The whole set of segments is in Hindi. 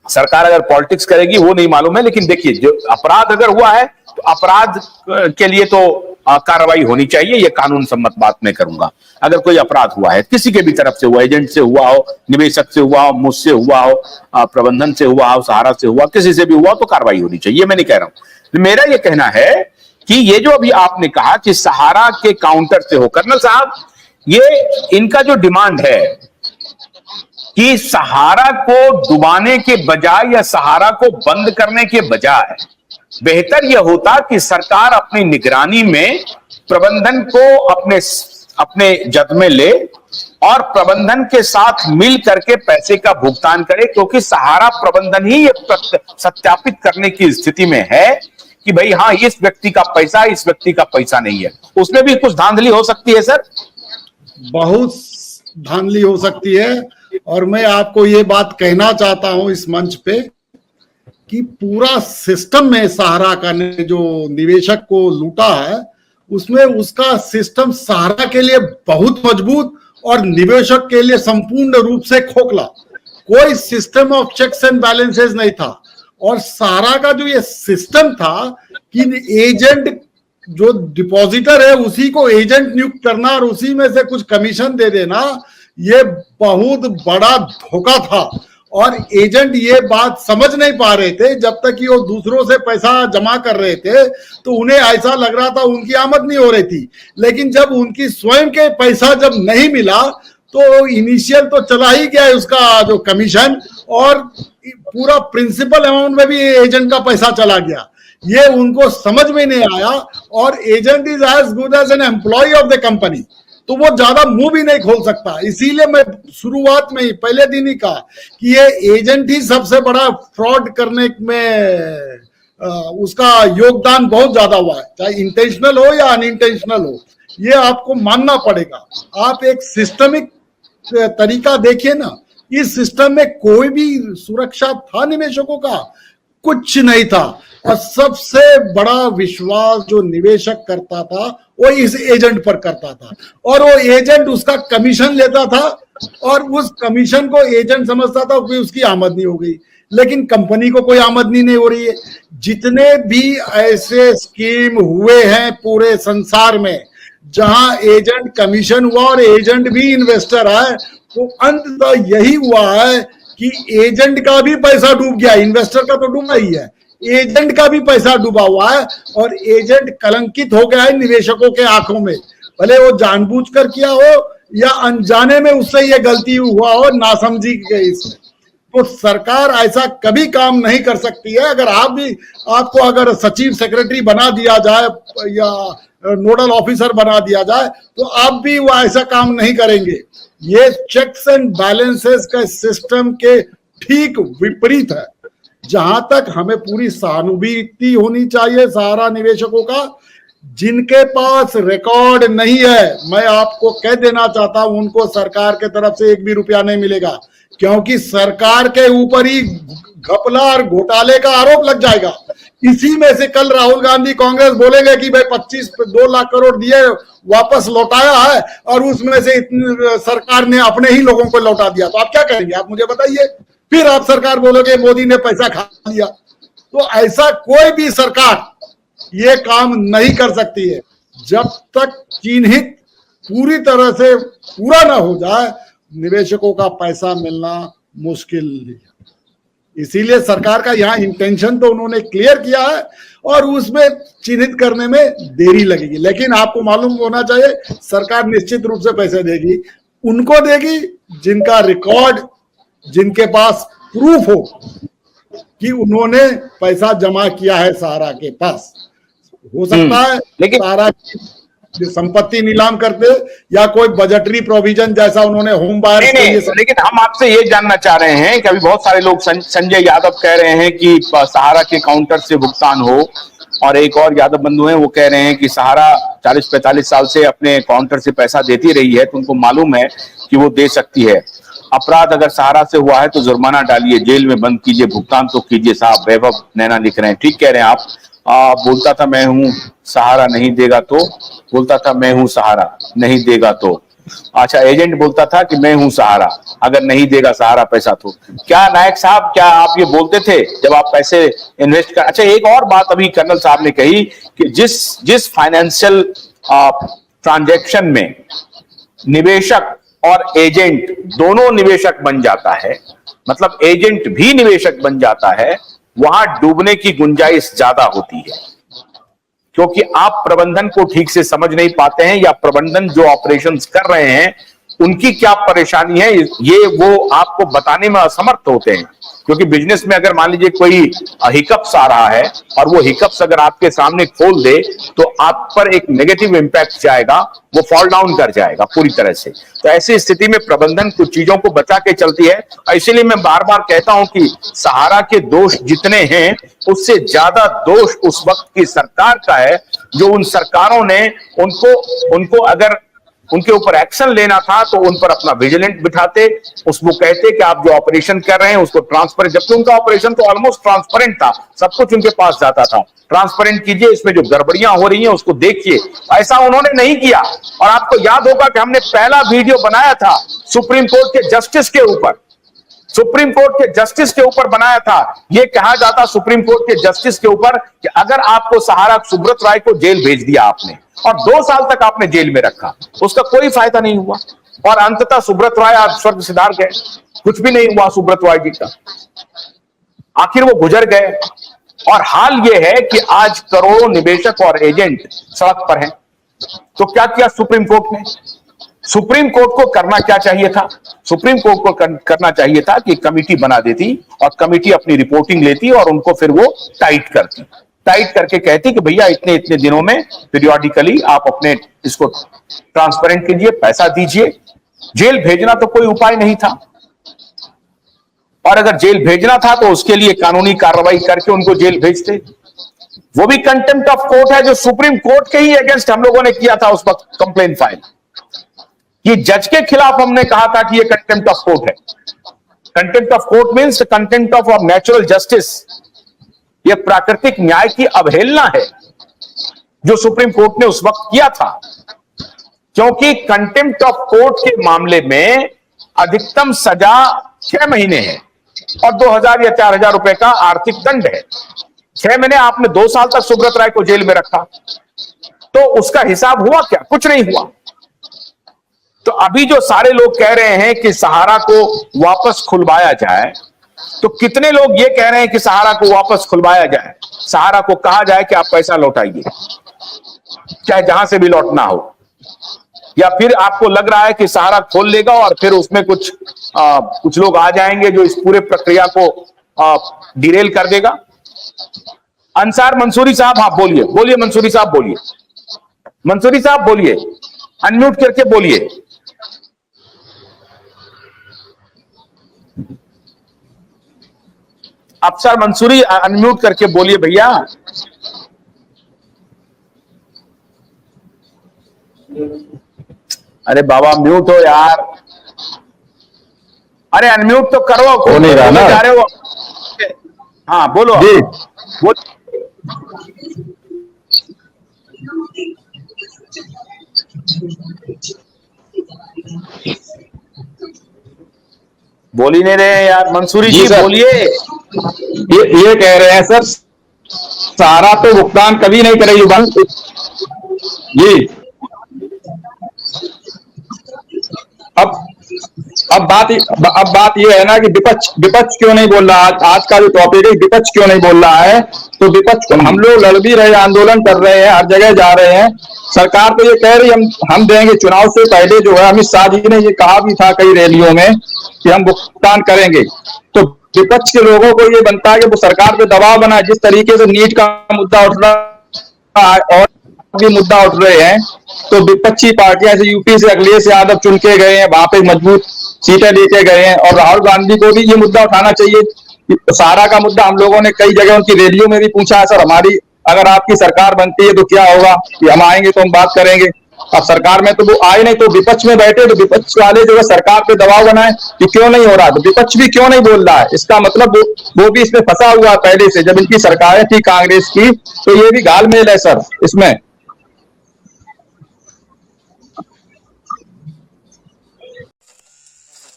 सरकार अगर पॉलिटिक्स करेगी वो नहीं मालूम है, लेकिन देखिए जो अपराध अगर हुआ है तो अपराध के लिए तो कार्रवाई होनी चाहिए, ये कानून सम्मत बात मैं करूंगा। अगर कोई अपराध हुआ है किसी के भी तरफ से हुआ, एजेंट से हुआ हो, निवेशक से हुआ हो, मुझसे हुआ हो, प्रबंधन से हुआ हो, सहारा से हुआ, किसी से भी हुआ तो कार्रवाई होनी चाहिए, मैं नहीं कह रहा हूं। मेरा ये कहना है कि ये जो अभी आपने कहा कि सहारा के काउंटर से हो, कर्नल साहब ये इनका जो डिमांड है कि सहारा को डुबाने के बजाय या सहारा को बंद करने के बजाय बेहतर यह होता कि सरकार अपनी निगरानी में प्रबंधन को अपने जद में ले और प्रबंधन के साथ मिल करके पैसे का भुगतान करे, क्योंकि सहारा प्रबंधन ही ये सत्यापित करने की स्थिति में है कि भाई हाँ इस व्यक्ति का पैसा, इस व्यक्ति का पैसा नहीं है। उसमें भी कुछ धांधली हो सकती है सर, बहुत धांधली हो सकती है। और मैं आपको ये बात कहना चाहता हूं इस मंच पे कि पूरा सिस्टम में सहारा का ने जो निवेशक को लूटा है उसमें उसका सिस्टम सहारा के लिए बहुत मजबूत और निवेशक के लिए संपूर्ण रूप से खोखला। कोई system of checks and balances नहीं था। और सहारा का जो ये सिस्टम था कि एजेंट जो डिपॉजिटर है उसी को एजेंट नियुक्त करना और उसी में से कुछ कमीशन दे देना, ये बहुत बड़ा धोखा था। और एजेंट ये बात समझ नहीं पा रहे थे जब तक कि वो दूसरों से पैसा जमा कर रहे थे तो उन्हें ऐसा लग रहा था उनकी आमदनी हो रही थी। लेकिन जब उनकी स्वयं के पैसा जब नहीं मिला तो इनिशियल तो चला ही गया उसका जो कमीशन, और पूरा प्रिंसिपल अमाउंट में भी एजेंट का पैसा चला गया। ये उनको समझ में नहीं आया। और agent is as good as an employee of the company, तो वो ज्यादा मुंह भी नहीं खोल सकता। इसीलिए मैं शुरुआत में ही पहले दिन ही कहा कि ये एजेंट ही सबसे बड़ा फ्रॉड करने में उसका योगदान बहुत ज्यादा हुआ है, चाहे इंटेंशनल हो या अनइंटेंशनल हो, ये आपको मानना पड़ेगा। आप एक सिस्टमिक तरीका देखिए ना, इस सिस्टम में कोई भी सुरक्षा था निवेशकों का, कुछ नहीं था। और सबसे बड़ा विश्वास जो निवेशक करता था वो इस एजेंट पर करता था, और वो एजेंट उसका कमीशन लेता था और उस कमीशन को एजेंट समझता था कि उसकी आमदनी हो गई। लेकिन कंपनी को कोई आमदनी नहीं हो रही है। जितने भी ऐसे स्कीम हुए हैं पूरे संसार में जहां एजेंट कमीशन हुआ और एजेंट भी इन्वेस्टर है, तो अंततः यही हुआ है कि एजेंट का भी पैसा डूब गया। इन्वेस्टर का तो डूबा ही है, एजेंट का भी पैसा डूबा हुआ है। और एजेंट कलंकित हो गया है निवेशकों के आंखों में, भले वो जानबूझकर किया हो या अनजाने में उससे ये गलती हुआ हो, नासमझी गई इसमें। तो सरकार ऐसा कभी काम नहीं कर सकती है। अगर आपको अगर सचिव सेक्रेटरी बना दिया जाए या नोडल ऑफिसर बना दिया जाए तो आप भी वो ऐसा काम नहीं करेंगे। ये चेक्स एंड बैलेंसेस का सिस्टम के ठीक विपरीत है। जहां तक हमें पूरी सहानुभूति होनी चाहिए सहारा निवेशकों का, जिनके पास रिकॉर्ड नहीं है, मैं आपको कह देना चाहता हूं उनको सरकार के तरफ से एक भी रुपया नहीं मिलेगा, क्योंकि सरकार के ऊपर ही घपला और घोटाले का आरोप लग जाएगा। इसी में से कल राहुल गांधी कांग्रेस बोलेंगे कि भाई 2 लाख करोड़ दिए वापस लौटाया है और उसमें से सरकार ने अपने ही लोगों को लौटा दिया, तो आप क्या करेंगे? आप मुझे बताइए। फिर आप सरकार बोलोगे मोदी ने पैसा खा लिया। तो ऐसा कोई भी सरकार ये काम नहीं कर सकती है जब तक चिन्हित पूरी तरह से पूरा ना हो जाए, निवेशकों का पैसा मिलना मुश्किल है। इसीलिए सरकार का यहाँ इंटेंशन तो उन्होंने क्लियर किया है और उसमें चिन्हित करने में देरी लगेगी। लेकिन आपको मालूम होना चाहिए सरकार निश्चित रूप से पैसे देगी, उनको देगी जिनका रिकॉर्ड, जिनके पास प्रूफ हो कि उन्होंने पैसा जमा किया है सहारा के पास। हो सकता है लेकिन सहारा की संपत्ति नीलाम करते या कोई बजटरी प्रोविजन जैसा उन्होंने होम बायर्स के लिए। लेकिन हम आपसे ये जानना चाह रहे हैं कि अभी बहुत सारे लोग संजय यादव कह रहे हैं कि सहारा के काउंटर से भुगतान हो, और एक और यादव बंधु हैं वो कह रहे हैं कि सहारा 40-45 साल से अपने काउंटर से पैसा देती रही है तो उनको मालूम है कि वो दे सकती है। अपराध अगर सहारा से हुआ है तो जुर्माना डालिए, जेल में बंद कीजिए, भुगतान तो कीजिए साहब। वैभव नैना लिख रहे हैं, ठीक कह रहे हैं आप। बोलता था मैं हूं सहारा नहीं देगा तो, बोलता था मैं हूं सहारा नहीं देगा तो, अच्छा, एजेंट बोलता था कि मैं हूं सहारा, अगर नहीं देगा सहारा पैसा तो। क्या नायक साहब, क्या आप ये बोलते थे जब आप पैसे इन्वेस्ट कर? अच्छा, एक और बात अभी कर्नल साहब ने कही कि जिस फाइनेंशियल ट्रांजैक्शन में निवेशक और एजेंट दोनों निवेशक बन जाता है, मतलब एजेंट भी निवेशक बन जाता है, वहां डूबने की गुंजाइश ज्यादा होती है, क्योंकि आप प्रबंधन को ठीक से समझ नहीं पाते हैं, या प्रबंधन जो ऑपरेशंस कर रहे हैं उनकी क्या परेशानी है ये वो आपको बताने में असमर्थ होते हैं। क्योंकि बिजनेस में अगर मान लीजिए कोई हिकअप्स आ रहा है और वो हिकअप्स अगर आपके सामने खोल दे तो आप पर एक नेगेटिव इंपैक्ट जाएगा, वो फॉल डाउन कर जाएगा पूरी तरह से। तो ऐसी स्थिति में प्रबंधन कुछ चीजों को बचा के चलती है। इसीलिए मैं बार बार कहता हूं कि सहारा के दोष जितने हैं उससे ज्यादा दोष उस वक्त की सरकार का है, जो उन सरकारों ने उनको अगर उनके ऊपर एक्शन लेना था तो उन पर अपना विजिलेंट बिठाते, उसको कहते कि आप जो ऑपरेशन कर रहे हैं उसको ट्रांसपेरेंट, जबकि उनका ऑपरेशन तो ऑलमोस्ट ट्रांसपेरेंट था, सब कुछ उनके पास जाता था, ट्रांसपेरेंट कीजिए, इसमें जो गड़बड़ियां हो रही हैं उसको देखिए। ऐसा उन्होंने नहीं किया। और आपको याद होगा कि हमने पहला वीडियो बनाया था सुप्रीम कोर्ट के जस्टिस के ऊपर, सुप्रीम कोर्ट के जस्टिस के ऊपर बनाया था। यह कहा जाता सुप्रीम कोर्ट के जस्टिस के ऊपर कि अगर आपको सहारा सुब्रत राय को जेल भेज दिया आपने और 2 साल तक आपने जेल में रखा, उसका कोई फायदा नहीं हुआ, और अंततः सुब्रत राय आज स्वर्ग सिधार गए, कुछ भी नहीं हुआ सुब्रत राय जी का, आखिर वो गुजर गए। और हाल ये है कि आज करोड़ों निवेशक और एजेंट सड़क पर हैं। तो क्या किया सुप्रीम कोर्ट ने? सुप्रीम कोर्ट को करना क्या चाहिए था? सुप्रीम कोर्ट को करना चाहिए था कि कमेटी बना देती और कमेटी अपनी रिपोर्टिंग लेती और उनको फिर वो टाइट करती, टाइट करके कहती कि भैया इतने इतने दिनों में पीरियोडिकली आप अपने इसको ट्रांसपेरेंट कीजिए, पैसा दीजिए। जेल भेजना तो कोई उपाय नहीं था, और अगर जेल भेजना था तो उसके लिए कानूनी कार्रवाई करके उनको जेल भेजते। वो भी कंटेम्प्ट ऑफ कोर्ट है, जो सुप्रीम कोर्ट के ही अगेंस्ट हम लोगों ने किया था उस वक्त कंप्लेन फाइल। ये जज के खिलाफ हमने कहा था कि ये कंटेम्प्ट ऑफ कोर्ट है। Contempt of court means contempt of natural justice. ये प्राकृतिक न्याय की अवहेलना है जो सुप्रीम कोर्ट ने उस वक्त किया था, क्योंकि कंटेम्प्ट ऑफ कोर्ट के मामले में अधिकतम सजा 6 महीने है और 2000 या 4000 रुपए का आर्थिक दंड है। 6 महीने आपने 2 साल तक सुब्रत राय को जेल में रखा, तो उसका हिसाब हुआ क्या? कुछ नहीं हुआ। तो अभी जो सारे लोग कह रहे हैं कि सहारा को वापस खुलवाया जाए, तो कितने लोग ये कह रहे हैं कि सहारा को वापस खुलवाया जाए, सहारा को कहा जाए कि आप पैसा लौटाइए, चाहे जहां से भी लौटना हो, या फिर आपको लग रहा है कि सहारा खोल लेगा और फिर उसमें कुछ लोग आ जाएंगे जो इस पूरे प्रक्रिया को डिरेल कर देगा? अंसार मंसूरी साहब, आप बोलिए, बोलिए मंसूरी साहब, बोलिए मंसूरी साहब, बोलिए, अनम्यूट करके बोलिए। अफसर मंसूरी अनम्यूट करके बोलिए भैया। अरे बाबा म्यूट हो यार, अरे अनम्यूट तो करो, हो नहीं रहा ना, जा रहे हो। हाँ बोलो जी, बोल ही नहीं रहे यार मंसूरी जी, बोलिए। ये कह रहे हैं सर, सहारा तो भुगतान कभी नहीं करेगी बंद जी। अब बात ये है ना कि विपक्ष क्यों नहीं बोल रहा? आज का जो टॉपिक है, विपक्ष क्यों नहीं बोल रहा है? तो विपक्ष, हम लोग लड़ भी रहे, आंदोलन कर रहे हैं, हर जगह जा रहे हैं। सरकार तो ये कह रही हम देंगे। चुनाव से पहले जो है अमित शाह जी ने ये कहा भी था कई रैलियों में कि हम भुगतान करेंगे। तो विपक्ष के लोगों को ये बनता है कि वो सरकार पे दबाव बनाए। जिस तरीके से नीट का मुद्दा उठ रहा है और भी मुद्दा उठ रहे हैं, तो विपक्षी पार्टियां जैसे यूपी से अखिलेश यादव चुन के गए हैं, वहां पे मजबूत सीटें लेके गए हैं, और राहुल गांधी को भी ये मुद्दा उठाना चाहिए। सहारा का मुद्दा हम लोगों ने कई जगह उनकी रैलियों में भी पूछा है, सर हमारी अगर आपकी सरकार बनती है तो क्या होगा? कि हम आएंगे तो हम बात करेंगे। अब सरकार में तो वो आए नहीं, तो विपक्ष में बैठे, तो विपक्ष वाले जो है सरकार पे दबाव बनाए कि क्यों नहीं हो रहा। तो विपक्ष भी क्यों नहीं बोल रहा है? इसका मतलब वो भी इसमें फंसा हुआ है पहले से, जब इनकी सरकारें थी कांग्रेस की, तो ये भी घालमेल है सर इसमें।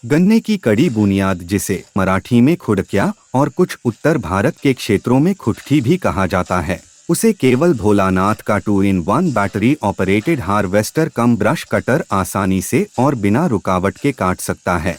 गन्ने की कड़ी बुनियाद, जिसे मराठी में खुडक्या और कुछ उत्तर भारत के क्षेत्रों में खुटकी भी कहा जाता है, उसे केवल भोलानाथ का 2-in-1 बैटरी ऑपरेटेड हार्वेस्टर कम ब्रश कटर आसानी से और बिना रुकावट के काट सकता है।